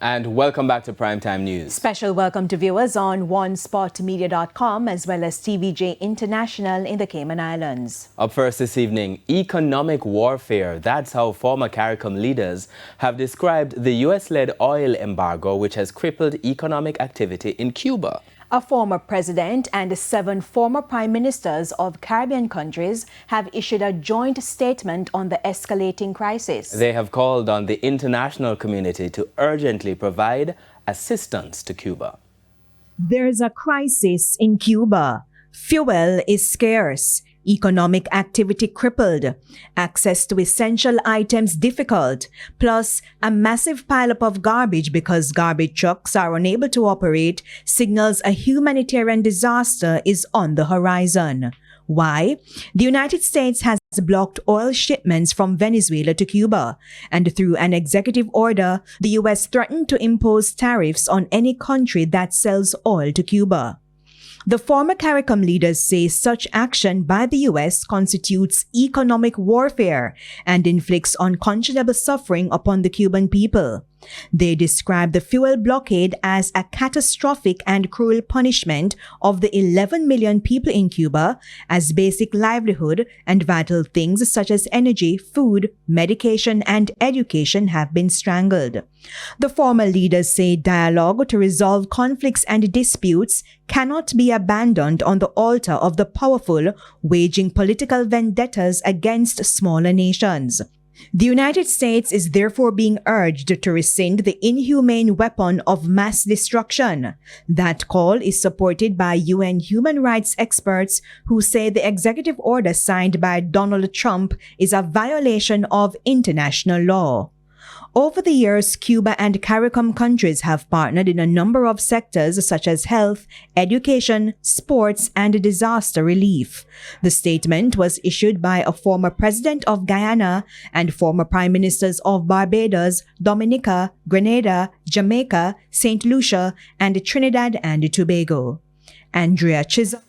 And welcome back to Primetime News. Special welcome to viewers on onespotmedia.com as well as TVJ International in the Cayman Islands. Up first this evening, economic warfare. That's how former Caricom leaders have described the US-led oil embargo, which has crippled economic activity in Cuba. A former president and 7 former prime ministers of Caribbean countries have issued a joint statement on the escalating crisis. They have called on the international community to urgently provide assistance to Cuba. There's a crisis in Cuba. Fuel is scarce. Economic activity crippled, access to essential items difficult, plus a massive pileup of garbage because garbage trucks are unable to operate signals a humanitarian disaster is on the horizon. Why? The United States has blocked oil shipments from Venezuela to Cuba, and through an executive order, the U.S. threatened to impose tariffs on any country that sells oil to Cuba. The former Caricom leaders say such action by the U.S. constitutes economic warfare and inflicts unconscionable suffering upon the Cuban people. They describe the fuel blockade as a catastrophic and cruel punishment of the 11 million people in Cuba, as basic livelihood and vital things such as energy, food, medication, and education have been strangled. The former leaders say dialogue to resolve conflicts and disputes cannot be abandoned on the altar of the powerful waging political vendettas against smaller nations. The United States is therefore being urged to rescind the inhumane weapon of mass destruction. That call is supported by UN human rights experts who say the executive order signed by Donald Trump is a violation of international law. Over the years, Cuba and Caricom countries have partnered in a number of sectors such as health, education, sports, and disaster relief. The statement was issued by a former president of Guyana and former prime ministers of Barbados, Dominica, Grenada, Jamaica, St. Lucia, and Trinidad and Tobago. Andrea Chisholm.